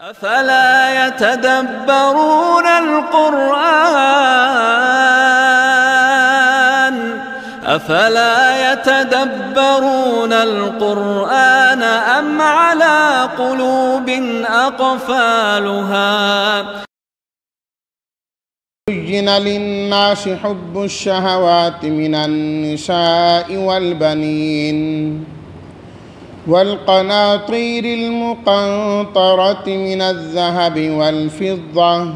أفلا يتدبرون القرآن أم على قلوب أقفالها زين للناس حب الشهوات من النساء والبنين والقناطير المقنطرة من الذهب والفضة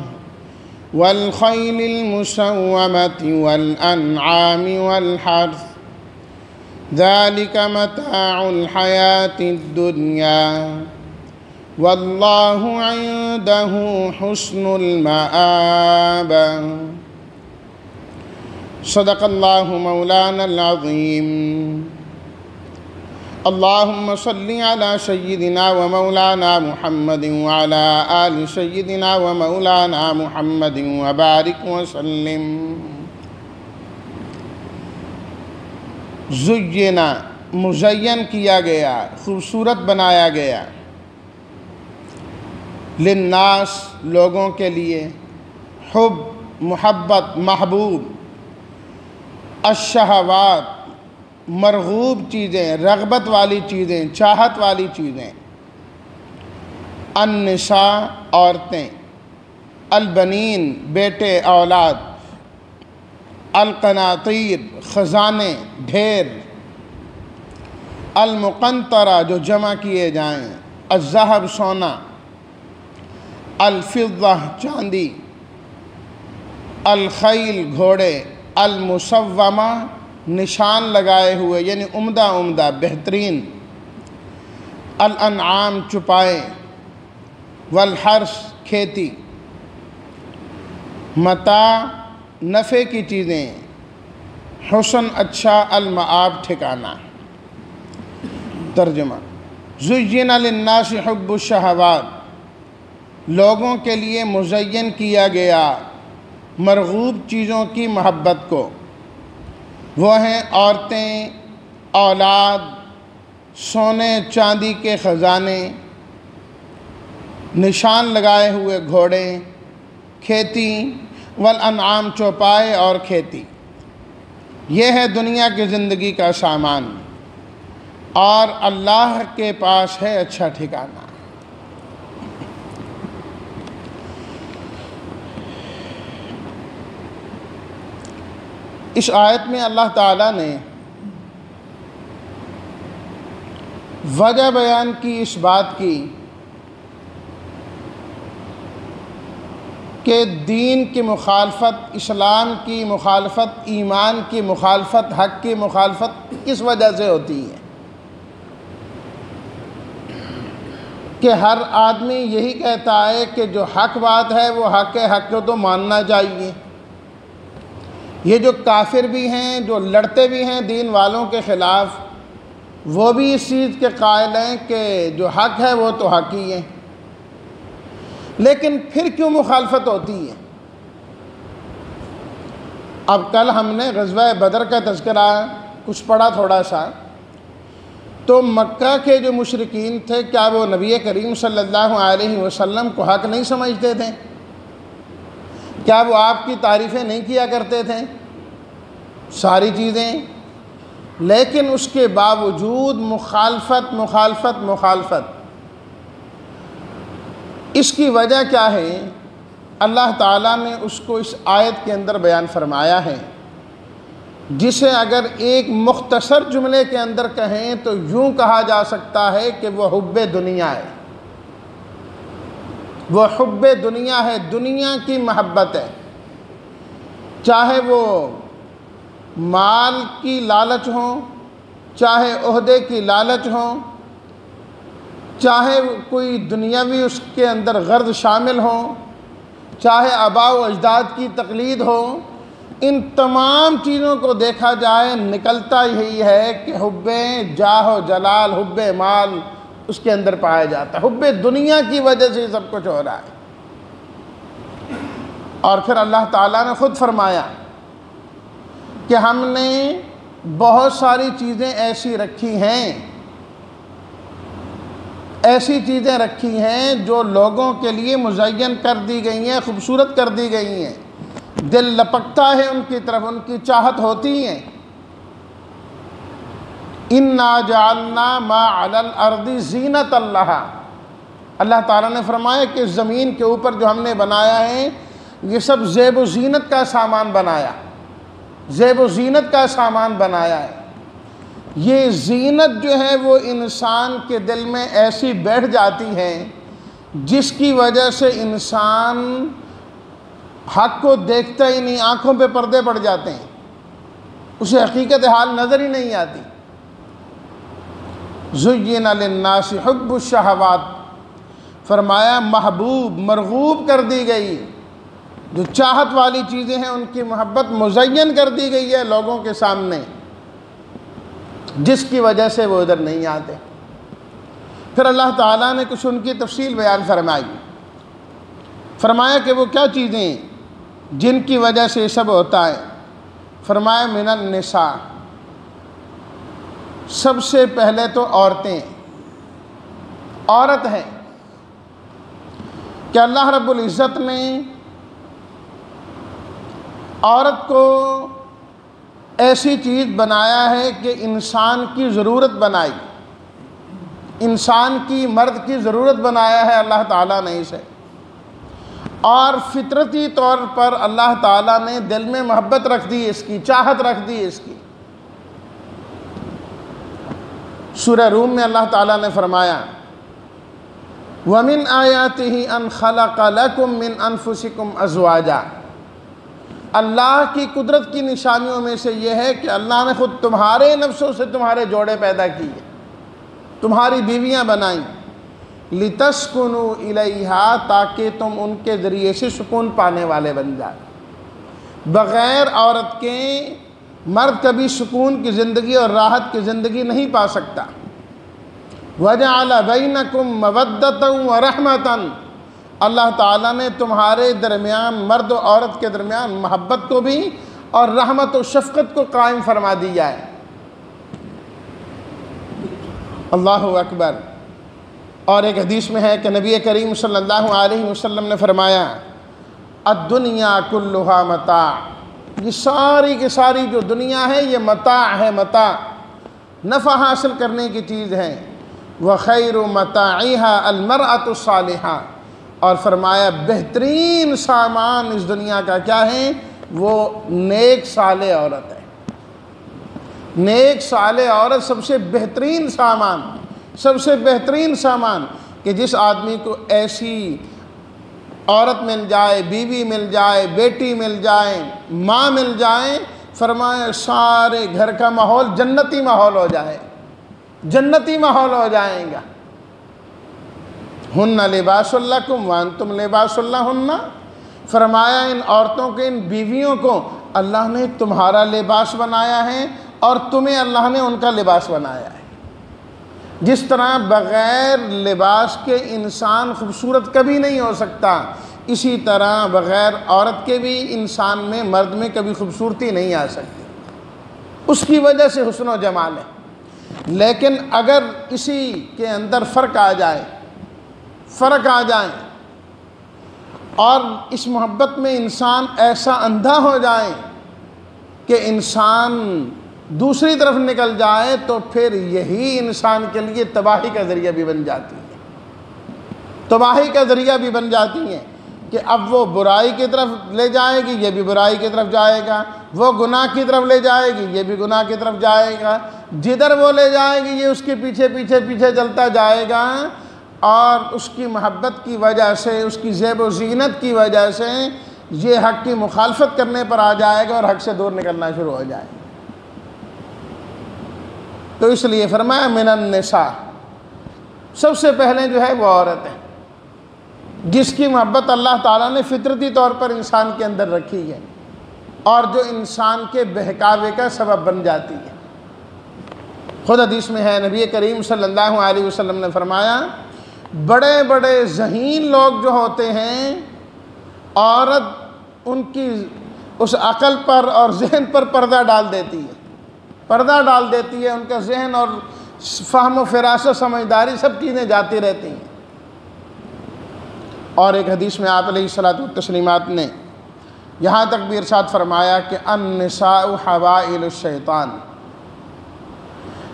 والخيل المسومة والأنعام والحرث ذلك متاع الحياة الدنيا والله عنده حسن المآب صدق الله مولانا العظيم اللهم صل على سيدنا ومولانا محمد وعلى آل سيدنا ومولانا محمد وبارك وسلم زینا مزین کیا گیا، خوبصورت بنایا گیا، للناس لوگوں کے لیے، حب محبت محبوب، الشہوات مرغوب چیزیں، رغبت والی چیزیں، چاہت والی چیزیں، النساء عورتیں، البنین بیٹے اولاد، القناطیر خزانے ڈھیر، المقنطرہ جو جمع کیے جائیں، الذہب سونا، الفضہ چاندی، الخیل گھوڑے، المسومہ نشان لگائے ہوئے یعنی عمدہ بہترین، الانعام چپائے، والحرث کھیتی، متاع نفع کی چیزیں، حسن اچھا، المآب ٹھکانہ۔ ترجمہ: زین للناس حب الشہوات لوگوں کے لیے مزین کیا گیا مرغوب چیزوں کی محبت کو، وہ ہیں عورتیں، اولاد، سونے چاندی کے خزانے، نشان لگائے ہوئے گھوڑے، کھیتی، والانعام چوپائے اور کھیتی۔ یہ ہے دنیا کی زندگی کا سامان، اور اللہ کے پاس ہے اچھا ٹھکانہ۔ اس آیت میں اللہ تعالیٰ نے وجہ بیان کی اس بات کی کہ دین کی مخالفت، اسلام کی مخالفت، ایمان کی مخالفت، حق کی مخالفت کس وجہ سے ہوتی ہے، کہ ہر آدمی یہی کہتا ہے کہ جو حق بات ہے وہ حق ہے، حق کو تو ماننا چاہیے۔ یہ جو کافر بھی ہیں، جو لڑتے بھی ہیں دین والوں کے خلاف، وہ بھی اس چیز کے قائل ہیں کہ جو حق ہے وہ تو حق ہی ہے، لیکن پھر کیوں مخالفت ہوتی ہے؟ اب کل ہم نے غزوہ بدر کا تذکرہ کچھ پڑھا تھوڑا سا، تو مکہ کے جو مشرکین تھے کیا وہ نبی کریم صلی اللہ علیہ وسلم کو حق نہیں سمجھتے تھے؟ کیا وہ آپ کی تعریفیں نہیں کیا کرتے تھے؟ ساری چیزیں، لیکن اس کے باوجود مخالفت۔ اس کی وجہ کیا ہے؟ اللہ تعالیٰ نے اس کو اس آیت کے اندر بیان فرمایا ہے، جسے اگر ایک مختصر جملے کے اندر کہیں تو یوں کہا جا سکتا ہے کہ وہ حب دنیا ہے، وہ حب دنیا ہے، دنیا کی محبت ہے، چاہے وہ مال کی لالچ ہو، چاہے عہدے کی لالچ ہو، چاہے کوئی دنیاوی اس کے اندر غرض شامل ہو، چاہے آباء و اجداد کی تقلید ہو، ان تمام چیزوں کو دیکھا جائے نکلتا یہی ہے کہ حب جاہ و جلال، حب مال اس کے اندر پایا جاتا ہے، حب دنیا کی وجہ سے سب کچھ ہو رہا ہے۔ اور پھر اللہ تعالیٰ نے خود فرمایا کہ ہم نے بہت ساری چیزیں ایسی رکھی ہیں ایسی چیزیں رکھی ہیں جو لوگوں کے لیے مزین کر دی گئی ہیں، خوبصورت کر دی گئی ہیں، دل لپکتا ہے ان کی طرف، ان کی چاہت ہوتی ہیں۔ اِنَّا جَعَلْنَا مَا عَلَى الْأَرْضِ زِينَةً لَهَا، اللہ تعالیٰ نے فرمایا کہ زمین کے اوپر جو ہم نے بنایا ہے یہ سب زیب و زینت کا سامان بنایا، زیب و زینت کا سامان بنایا ہے۔ یہ زینت جو ہے وہ انسان کے دل میں ایسی بیٹھ جاتی ہے جس کی وجہ سے انسان حق کو دیکھتا ہی نہیں، آنکھوں پہ پردے پڑ جاتے ہیں، اسے حقیقت حال نظر ہی نہیں آتی۔ زُيِّنَ لِلنَّاسِ حُبُّ الشَّهَوَاتِ، فرمایا محبوب مرغوب کر دی گئی، جو چاہت والی چیزیں ہیں ان کی محبت مزین کر دی گئی ہے لوگوں کے سامنے، جس کی وجہ سے وہ ادھر نہیں آتے۔ پھر اللہ تعالیٰ نے کچھ ان کی تفصیل بیان فرمائی، فرمایا کہ وہ کیا چیزیں ہیں جن کی وجہ سے یہ سب ہوتا ہے۔ فرمایا من النساء، سب سے پہلے تو عورتیں، عورت ہیں کہ اللہ رب العزت نے عورت کو ایسی چیز بنایا ہے کہ انسان کی ضرورت بنائی، انسان کی مرد کی ضرورت بنایا ہے اللہ تعالیٰ نے اسے، اور فطرتی طور پر اللہ تعالیٰ نے دل میں محبت رکھ دی، اس کی چاہت رکھ دی اس کی۔ سورہ روم میں اللہ تعالیٰ نے فرمایا وَمِنْ آيَاتِهِ أَنْ خَلَقَ لَكُم مِّنْ أَنفُسِكُمْ أَزْوَاجًا، اللہ کی قدرت کی نشانیوں میں سے یہ ہے کہ اللہ نے خود تمہارے نفسوں سے تمہارے جوڑے پیدا کیے، تمہاری بیویاں بنائیں، لِتَسْكُنُوا إِلَيْهَا، تاکہ تم ان کے ذریعے سے سکون پانے والے بن جائے۔ بغیر عورت کے مرد کبھی سکون کی زندگی اور راحت کی زندگی نہیں پا سکتا۔ وَجَعَلَ بَيْنَكُمْ مَوَدَّةً وَرَحْمَةً، اللہ تعالیٰ نے تمہارے درمیان، مرد و عورت کے درمیان محبت کو بھی اور رحمت و شفقت کو قائم فرما دیا ہے۔ اللہ اکبر۔ اور ایک حدیث میں ہے کہ نبی کریم صلی اللہ علیہ وسلم نے فرمایا الدنیا کلھا متاع، یہ ساری کی ساری جو دنیا ہے یہ متاع ہے، متاع، نفع حاصل کرنے کی چیز ہے۔ وَخَيْرُ مَتَاعِهَا الْمَرْأَةُ الصَّالِحَةُ، اور فرمایا بہترین سامان اس دنیا کا کیا ہے؟ وہ نیک صالح عورت ہے۔ نیک صالح عورت سب سے بہترین سامان، سب سے بہترین سامان، کہ جس آدمی کو ایسی عورت مل جائے، بیوی مل جائے، بیٹی مل جائے، ماں مل جائے، فرمایا سارے گھر کا ماحول جنتی ماحول ہو جائے، جنتی ماحول ہو جائے گا۔ ہن لباس لکم وانتم لباس لہن، فرمایا ان عورتوں کے، ان بیویوں کو اللہ نے تمہارا لباس بنایا ہے اور تمہیں اللہ نے ان کا لباس بنایا ہے۔ جس طرح بغیر لباس کے انسان خوبصورت کبھی نہیں ہو سکتا، اسی طرح بغیر عورت کے بھی انسان میں، مرد میں کبھی خوبصورتی نہیں آ سکتی، اس کی وجہ سے حسن و جمال ہے۔ لیکن اگر کسی کے اندر فرق آ جائے، فرق آ جائے اور اس محبت میں انسان ایسا اندھا ہو جائے کہ انسان دوسری طرف نکل جائے، تو پھر یہی انسان کے لیے تباہی کا ذریعہ بھی بن جاتی ہے، تباہی کا ذریعہ بھی بن جاتی ہیں کہ اب وہ برائی کی طرف لے جائے گی، یہ بھی برائی کی طرف جائے گا، وہ گناہ کی طرف لے جائے گی، یہ بھی گناہ کی طرف جائے گا، جدھر وہ لے جائے گی یہ اس کے پیچھے پیچھے پیچھے چلتا جائے گا، اور اس کی محبت کی وجہ سے، اس کی زیب و زینت کی وجہ سے یہ حق کی مخالفت کرنے پر آ جائے گا اور حق سے دور نکلنا شروع ہو جائے گا۔ تو اس لیے فرمایا من النساء، سب سے پہلے جو ہے وہ عورت ہے، جس کی محبت اللہ تعالیٰ نے فطرتی طور پر انسان کے اندر رکھی ہے اور جو انسان کے بہکاوے کا سبب بن جاتی ہے۔ خود حدیث میں ہے، نبی کریم صلی اللہ علیہ وسلم نے فرمایا بڑے بڑے ذہین لوگ جو ہوتے ہیں، عورت ان کی اس عقل پر اور ذہن پر پردہ ڈال دیتی ہے، پردہ ڈال دیتی ہے، ان کا ذہن اور فہم و فراست سمجھداری سب چیزیں جاتی رہتی ہیں۔ اور ایک حدیث میں آپ علیہ الصلوۃ والتسلیمات نے یہاں تک بھی ارشاد فرمایا کہ النساء حوائل الشیطان،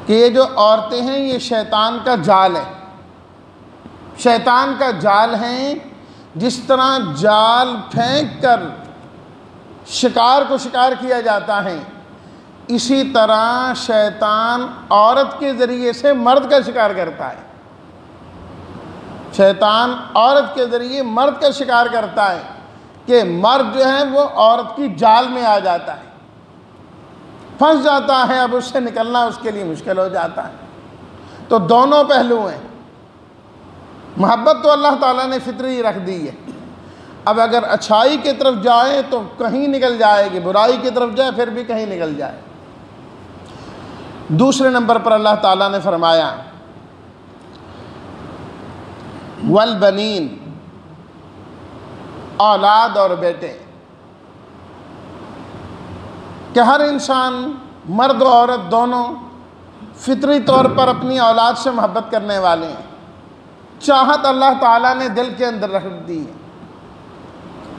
کہ یہ جو عورتیں ہیں یہ شیطان کا جال ہے، شیطان کا جال ہیں۔ جس طرح جال پھینک کر شکار کو شکار کیا جاتا ہے، اسی طرح شیطان عورت کے ذریعے سے مرد کا شکار کرتا ہے، شیطان عورت کے ذریعے مرد کا شکار کرتا ہے کہ مرد جو ہے وہ عورت کی جال میں آ جاتا ہے، پھنس جاتا ہے، اب اس سے نکلنا اس کے لیے مشکل ہو جاتا ہے۔ تو دونوں پہلو ہیں۔ محبت تو اللہ تعالیٰ نے فطری رکھ دی ہے، اب اگر اچھائی کی طرف جائے تو کہیں نکل جائے گی، برائی کی طرف جائے پھر بھی کہیں نکل جائے۔ دوسرے نمبر پر اللہ تعالیٰ نے فرمایا والبنین، اولاد اور بیٹے، کہ ہر انسان مرد و عورت دونوں فطری طور پر اپنی اولاد سے محبت کرنے والے ہیں۔ چاہت اللہ تعالیٰ نے دل کے اندر رکھ دی ہے۔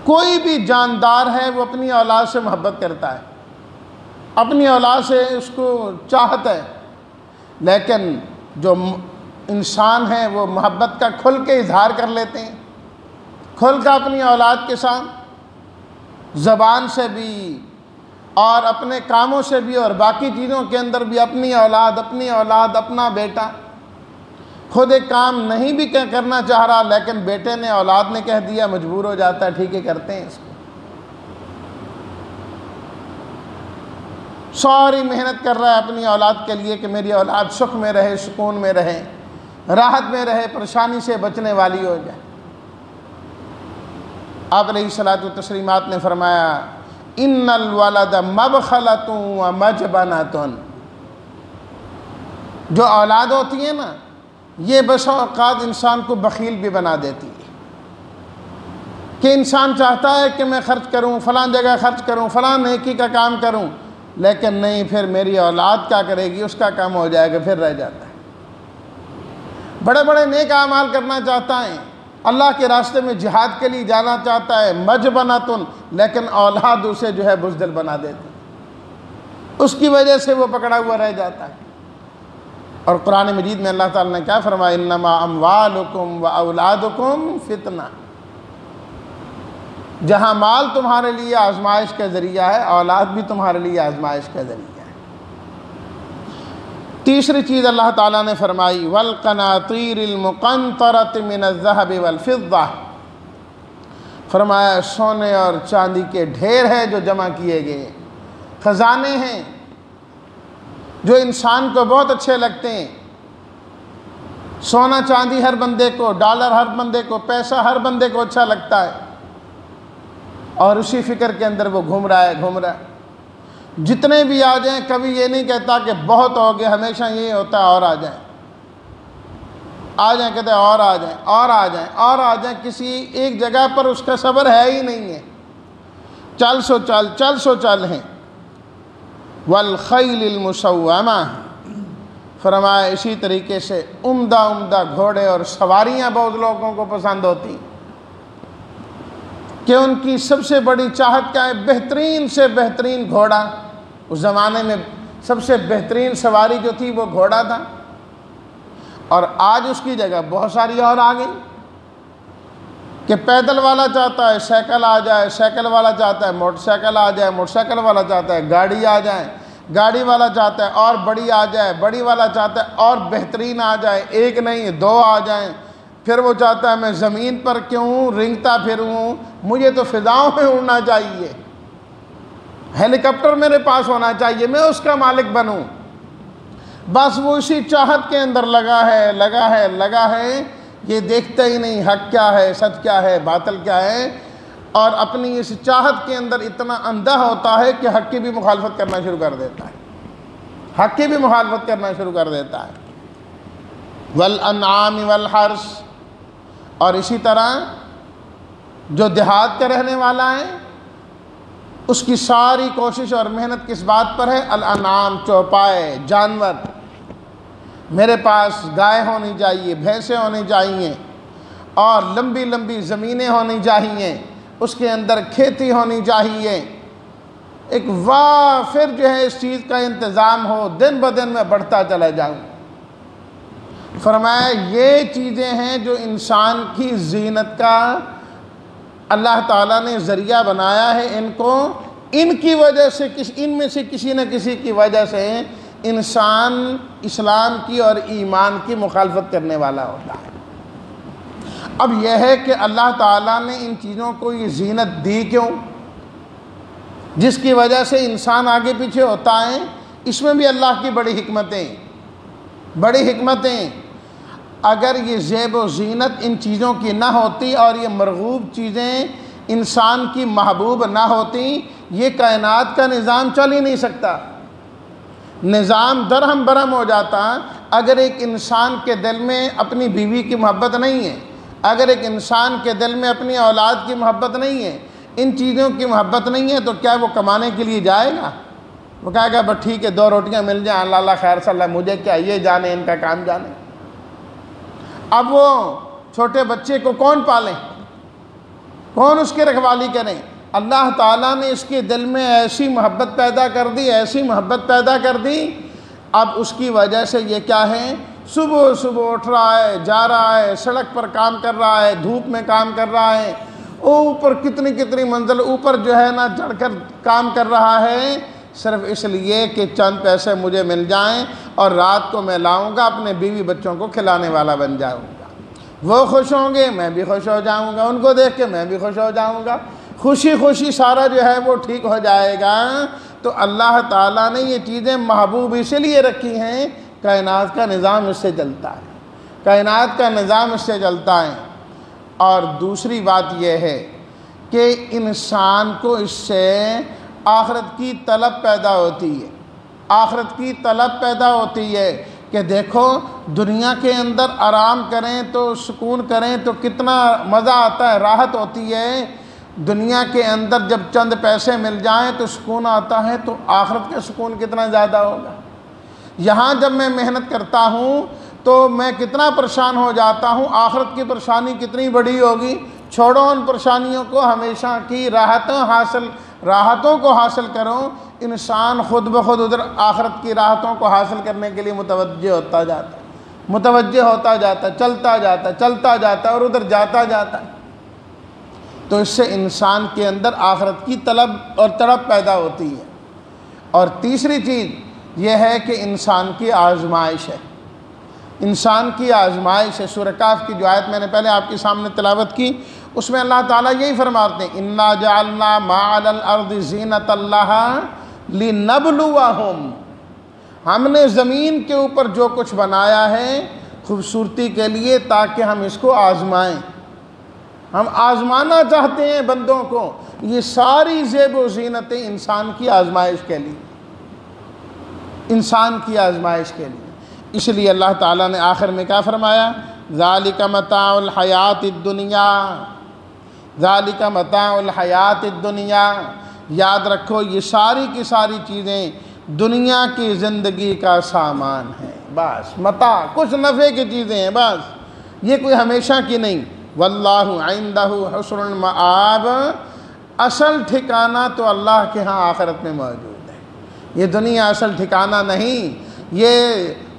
کوئی بھی جاندار ہے وہ اپنی اولاد سے محبت کرتا ہے، اپنی اولاد سے اس کو چاہت ہے، لیکن جو انسان ہیں وہ محبت کا کھل کے اظہار کر لیتے ہیں، کھل کا اپنی اولاد کے ساتھ زبان سے بھی اور اپنے کاموں سے بھی اور باقی چیزوں کے اندر بھی اپنی اولاد اپنا بیٹا۔ خود ایک کام نہیں بھی کرنا چاہ رہا لیکن بیٹے نے اولاد نے کہہ دیا، مجبور ہو جاتا ہے، ٹھیک ہے کرتے ہیں اس کو۔ ساری محنت کر رہا ہے اپنی اولاد کے لیے کہ میری اولاد سکھ میں رہے، سکون میں رہے، راحت میں رہے، پریشانی سے بچنے والی ہو جائے۔ آپ علیہ الصلوۃ والتسلیمات نے فرمایا ان الولد مبخلۃ ومجبنۃ، جو اولاد ہوتی ہے نا یہ بسا اوقات انسان کو بخیل بھی بنا دیتی ہے، کہ انسان چاہتا ہے کہ میں خرچ کروں، فلاں جگہ خرچ کروں، فلاں نیکی کا کام کروں، لیکن نہیں، پھر میری اولاد کیا کرے گی، اس کا کام ہو جائے گا، پھر رہ جاتا ہے۔ بڑے بڑے نیک اعمال کرنا چاہتا ہے، اللہ کے راستے میں جہاد کے لیے جانا چاہتا ہے، مجبنۃ، لیکن اولاد اسے جو ہے بزدل بنا دیتی، اس کی وجہ سے وہ پکڑا ہوا رہ جاتا ہے۔ اور قرآن مجید میں اللہ تعالیٰ نے کیا فرمایا، انما اموالکم و اولادکم فتنہ، جہاں مال تمہارے لیے آزمائش کا ذریعہ ہے، اولاد بھی تمہارے لیے آزمائش کا ذریعہ ہے۔ تیسری چیز اللہ تعالیٰ نے فرمائی والقناطیر المقنطرۃ من الذهب والفضہ، فرمایا سونے اور چاندی کے ڈھیر ہیں جو جمع کیے گئے، خزانے ہیں جو انسان کو بہت اچھے لگتے ہیں۔ سونا چاندی ہر بندے کو، ڈالر ہر بندے کو، پیسہ ہر بندے کو اچھا لگتا ہے، اور اسی فکر کے اندر وہ گھوم رہا ہے۔ جتنے بھی آ جائیں کبھی یہ نہیں کہتا کہ بہت ہو گیا، ہمیشہ یہ ہوتا ہے اور آ جائیں کہتے ہیں اور آ جائیں، کسی ایک جگہ پر اس کا صبر ہے ہی نہیں ہے، چل سو چل ہیں۔ والخیل المسومہ، فرمایا اسی طریقے سے عمدہ گھوڑے اور سواریاں بہت لوگوں کو پسند ہوتی، کہ ان کی سب سے بڑی چاہت کیا ہے، بہترین سے بہترین گھوڑا۔ اس زمانے میں سب سے بہترین سواری جو تھی وہ گھوڑا تھا، اور آج اس کی جگہ بہت ساری اور آ گئی، کہ پیدل والا چاہتا ہے سائیکل آ جائے، سائیکل والا چاہتا ہے موٹر سائیکل آ جائے، موٹر سائیکل والا چاہتا ہے گاڑی آ جائے، گاڑی والا چاہتا ہے اور بڑی آ جائے، بڑی والا چاہتا ہے اور بہترین آ جائے، ایک نہیں 2 آ جائیں، پھر وہ چاہتا ہے میں زمین پر کیوں رنگتا پھروں، مجھے تو فضاؤں میں اڑنا چاہیے، ہیلی کاپٹر میرے پاس ہونا چاہیے، میں اس کا مالک بنوں۔ بس وہ اسی چاہت کے اندر لگا ہے، یہ دیکھتا ہی نہیں حق کیا ہے، سچ کیا ہے، باطل کیا ہے، اور اپنی اس چاہت کے اندر اتنا اندھا ہوتا ہے کہ حق کی بھی مخالفت کرنا شروع کر دیتا ہے، والانعام والحرث۔ اور اسی طرح جو دیہات کا رہنے والا ہے اس کی ساری کوشش اور محنت کس بات پر ہے، الانعام، چوپائے، جانور، میرے پاس گائے ہونی چاہیے، بھینسیں ہونی چاہیے، اور لمبی لمبی زمینیں ہونی چاہیے، اس کے اندر کھیتی ہونی چاہیے، ایک وافر جو ہے اس چیز کا انتظام ہو، دن بدن میں بڑھتا چلا جاؤں۔ فرمایا یہ چیزیں ہیں جو انسان کی زینت کا اللہ تعالیٰ نے ذریعہ بنایا ہے، ان کی وجہ سے ان میں سے کسی نہ کسی کی وجہ سے انسان اسلام کی اور ایمان کی مخالفت کرنے والا ہوتا ہے۔ اب یہ ہے کہ اللہ تعالیٰ نے ان چیزوں کو یہ زینت دی کیوں، جس کی وجہ سے انسان آگے پیچھے ہوتا ہے، اس میں بھی اللہ کی بڑی حکمتیں۔ اگر یہ زیب و زینت ان چیزوں کی نہ ہوتی اور یہ مرغوب چیزیں انسان کی محبوب نہ ہوتی، یہ کائنات کا نظام چل ہی نہیں سکتا، نظام درہم برہم ہو جاتا۔ اگر ایک انسان کے دل میں اپنی بیوی کی محبت نہیں ہے، اگر ایک انسان کے دل میں اپنی اولاد کی محبت نہیں ہے، ان چیزوں کی محبت نہیں ہے، تو کیا وہ کمانے کے لیے جائے گا؟ وہ کہے گا بس ٹھیک ہے 2 روٹیاں مل جائیں، اللہ خیر صلی اللہ، مجھے کیا، یہ جانے ان کا کام جانے۔ اب وہ چھوٹے بچے کو کون پالیں، کون اس کی رکھوالی کریں؟ اللہ تعالیٰ نے اس کے دل میں ایسی محبت پیدا کر دی، اب اس کی وجہ سے یہ کیا ہے، صبح اٹھ رہا ہے، جا رہا ہے، سڑک پر کام کر رہا ہے، دھوپ میں کام کر رہا ہے، اوپر کتنی منزل اوپر جو ہے نا چڑھ کر کام کر رہا ہے، صرف اس لیے کہ چند پیسے مجھے مل جائیں اور رات کو میں لاؤں گا، اپنے بیوی بچوں کو کھلانے والا بن جاؤں گا، وہ خوش ہوں گے، میں بھی خوش ہو جاؤں گا، ان کو دیکھ کے میں بھی خوش ہو جاؤں گا، خوشی سارا جو ہے وہ ٹھیک ہو جائے گا۔ تو اللہ تعالیٰ نے یہ چیزیں محبوب اس لیے رکھی ہیں، کائنات کا نظام اس سے چلتا ہے، اور دوسری بات یہ ہے کہ انسان کو اس سے آخرت کی طلب پیدا ہوتی ہے کہ دیکھو دنیا کے اندر آرام کریں تو سکون کریں تو کتنا مزہ آتا ہے، راحت ہوتی ہے، دنیا کے اندر جب چند پیسے مل جائیں تو سکون آتا ہے، تو آخرت کا سکون کتنا زیادہ ہوگا۔ یہاں جب میں محنت کرتا ہوں تو میں کتنا پریشان ہو جاتا ہوں، آخرت کی پریشانی کتنی بڑی ہوگی۔ چھوڑو ان پریشانیوں کو، ہمیشہ کی راحتوں کو حاصل کرو۔ انسان خود بخود ادھر آخرت کی راحتوں کو حاصل کرنے کے لیے متوجہ ہوتا جاتا، چلتا جاتا اور ادھر جاتا ہے، تو اس سے انسان کے اندر آخرت کی طلب اور تڑپ پیدا ہوتی ہے۔ اور تیسری چیز یہ ہے کہ انسان کی آزمائش ہے۔ سورہ کہف کی جو آیت میں نے پہلے آپ کے سامنے تلاوت کی، اس میں اللہ تعالیٰ یہی فرماتے ہیں اِنَّا جَعَلْنَا مَا عَلَى الْأَرْضِ زِينَةً لَهَا لِنَبْلُوَهُمْ، ہم نے زمین کے اوپر جو کچھ بنایا ہے خوبصورتی کے لیے، تاکہ ہم اس کو آزمائیں، ہم آزمانا چاہتے ہیں بندوں کو۔ یہ ساری زیب و زینتیں انسان کی آزمائش کے لیے، اس لیے اللہ تعالیٰ نے آخر میں کیا فرمایا، ذَلِكَ مَتَاعُ الْحَيَاةِ الدُّنْيَا، یاد رکھو یہ ساری کی ساری چیزیں دنیا کی زندگی کا سامان ہے، بس متاع، کچھ نفع کی چیزیں ہیں، بس یہ کوئی ہمیشہ کی نہیں۔ واللہ عندہ حسن المآب، اصل ٹھکانہ تو اللہ کے ہاں آخرت میں موجود ہے۔ یہ دنیا اصل ٹھکانہ نہیں، یہ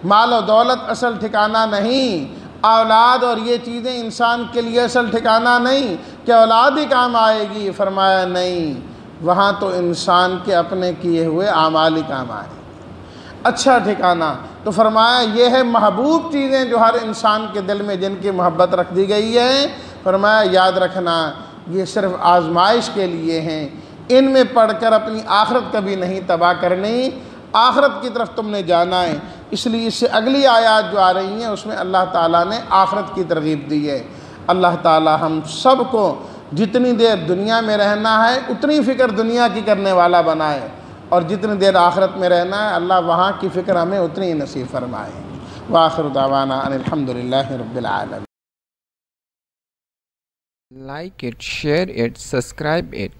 مال و دولت اصل ٹھکانہ نہیں، اولاد اور یہ چیزیں انسان کے لیے اصل ٹھکانہ نہیں کہ اولاد ہی کام آئے گی۔ فرمایا نہیں، وہاں تو انسان کے اپنے کیے ہوئے اعمال ہی کام آئے گی، اچھا ٹھکانہ۔ تو فرمایا یہ ہے محبوب چیزیں جو ہر انسان کے دل میں جن کی محبت رکھ دی گئی ہے، فرمایا یاد رکھنا یہ صرف آزمائش کے لیے ہیں، ان میں پڑھ کر اپنی آخرت کبھی نہیں تباہ کرنی، آخرت کی طرف تم نے جانا ہے۔ اس لیے اس سے اگلی آیات جو آ رہی ہیں اس میں اللہ تعالیٰ نے آخرت کی ترغیب دی ہے۔ اللہ تعالیٰ ہم سب کو جتنی دیر دنیا میں رہنا ہے اتنی فکر دنیا کی کرنے والا بنائے، اور جتنی دیر آخرت میں رہنا ہے اللہ وہاں کی فکر ہمیں اتنی نصیب فرمائے۔ وآخر دعوانا ان الحمدللہ رب العالمین۔ Like it, share it, subscribe it.